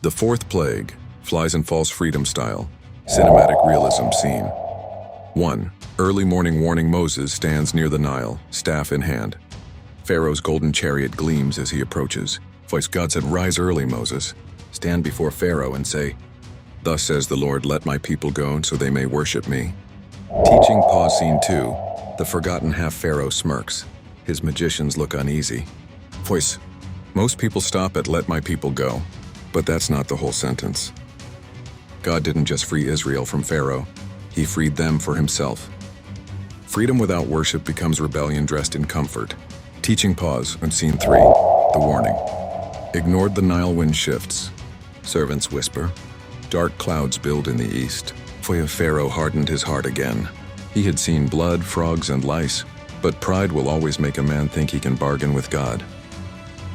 The fourth plague, flies in false freedom style, cinematic realism scene. 1. Early morning warning. Moses stands near the Nile, staff in hand. Pharaoh's golden chariot gleams as he approaches. Voice: God said, "Rise early, Moses. Stand before Pharaoh and say, 'Thus says the Lord, let my people go so they may worship me.'" Teaching pause. Scene 2. The forgotten half-Pharaoh smirks. His magicians look uneasy. Voice: most people stop at "let my people go," but that's not the whole sentence. God didn't just free Israel from Pharaoh, he freed them for himself. Freedom without worship becomes rebellion dressed in comfort. Teaching pause on scene 3. The warning. Ignored. The Nile wind shifts. Servants whisper. Dark clouds build in the east. Pharaoh hardened his heart again. He had seen blood, frogs, and lice, but pride will always make a man think he can bargain with God.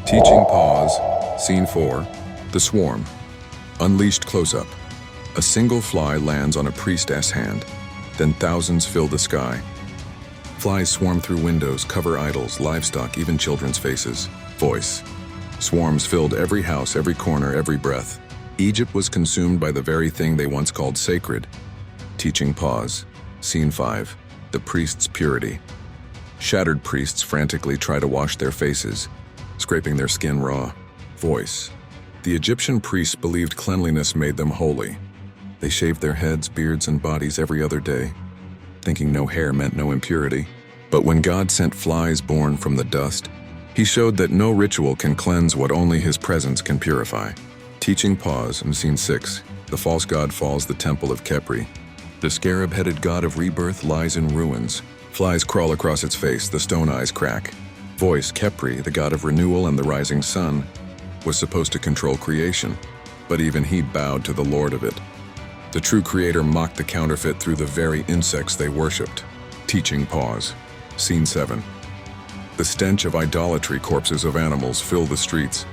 Teaching pause. Scene 4. The swarm. Unleashed close-up. A single fly lands on a priestess hand, then thousands fill the sky. Flies swarm through windows, cover idols, livestock, even children's faces. Voice. Swarms filled every house, every corner, every breath. Egypt was consumed by the very thing they once called sacred. Teaching pause. Scene 5. The priest's purity. Shattered priests frantically try to wash their faces, scraping their skin raw. Voice. The Egyptian priests believed cleanliness made them holy. They shaved their heads, beards, and bodies every other day, thinking no hair meant no impurity. But when God sent flies born from the dust, he showed that no ritual can cleanse what only his presence can purify. Teaching pause in scene 6. The false god falls. The temple of Khepri. The scarab-headed god of rebirth lies in ruins. Flies crawl across its face, the stone eyes crack. Voice. Khepri, the god of renewal and the rising sun, was supposed to control creation, but even he bowed to the lord of it. The true creator mocked the counterfeit through the very insects they worshipped. Teaching pause. Scene 7. The stench of idolatry. Corpses of animals fill the streets.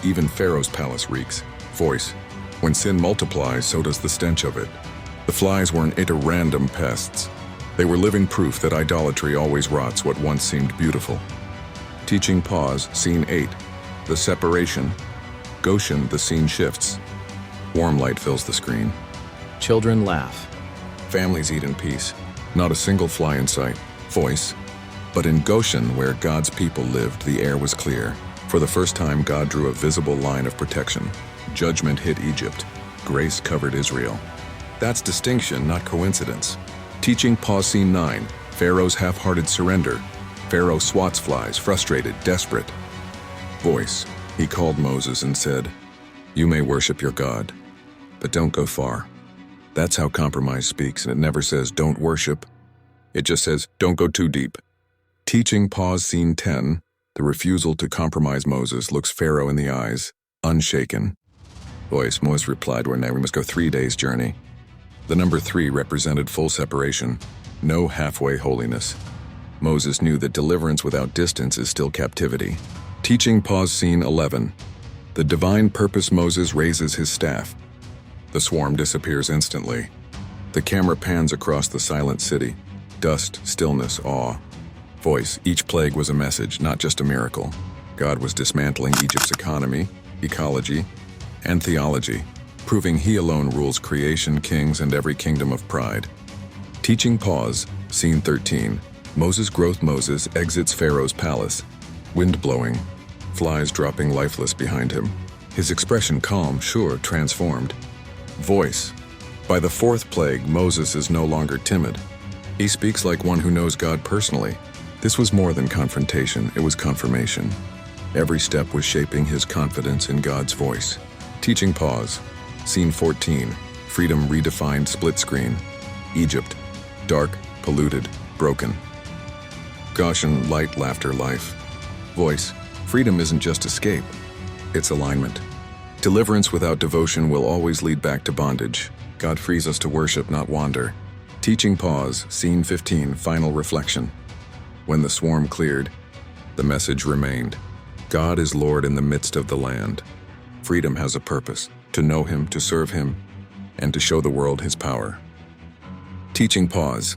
Even Pharaoh's palace reeks. Voice. When sin multiplies, so does the stench of it. The flies weren't random pests. They were living proof that idolatry always rots what once seemed beautiful. Teaching pause. Scene 8. The separation. Goshen. The scene shifts. Warm light fills the screen. Children laugh. Families eat in peace. Not a single fly in sight. Voice. But in Goshen, where God's people lived, the air was clear. For the first time, God drew a visible line of protection. Judgment hit Egypt. Grace covered Israel. That's distinction, not coincidence. Teaching pause. Scene 9. Pharaoh's half-hearted surrender. Pharaoh swats flies, frustrated, desperate. Voice. He called Moses and said, "You may worship your God, but don't go far." That's how compromise speaks, and it never says, "Don't worship." It just says, "Don't go too deep." Teaching pause. Scene 10. The refusal to compromise. Moses looks Pharaoh in the eyes, unshaken. Voice. Moses replied, "We must go 3 days' journey." The number 3 represented full separation, no halfway holiness. Moses knew that deliverance without distance is still captivity. Teaching pause. Scene 11. The divine purpose. Moses raises his staff. The swarm disappears instantly. The camera pans across the silent city. Dust, stillness, awe. Voice. Each plague was a message, not just a miracle. God was dismantling Egypt's economy, ecology, and theology, proving he alone rules creation, kings, and every kingdom of pride. Teaching pause. Scene 13. Moses' growth. Moses exits Pharaoh's palace. Wind blowing, flies dropping lifeless behind him. His expression calm, sure, transformed. Voice. By the 4th plague, Moses is no longer timid. He speaks like one who knows God personally. This was more than confrontation, it was confirmation. Every step was shaping his confidence in God's voice. Teaching pause. Scene 14. Freedom redefined. Split screen. Egypt. Dark, polluted, broken. Goshen. Light, laughter, life. Voice. Freedom isn't just escape, it's alignment. Deliverance without devotion will always lead back to bondage. God frees us to worship, not wander. Teaching pause. Scene 15. Final reflection. When the swarm cleared, the message remained. God is Lord in the midst of the land. Freedom has a purpose, to know him, to serve him, and to show the world his power. Teaching pause.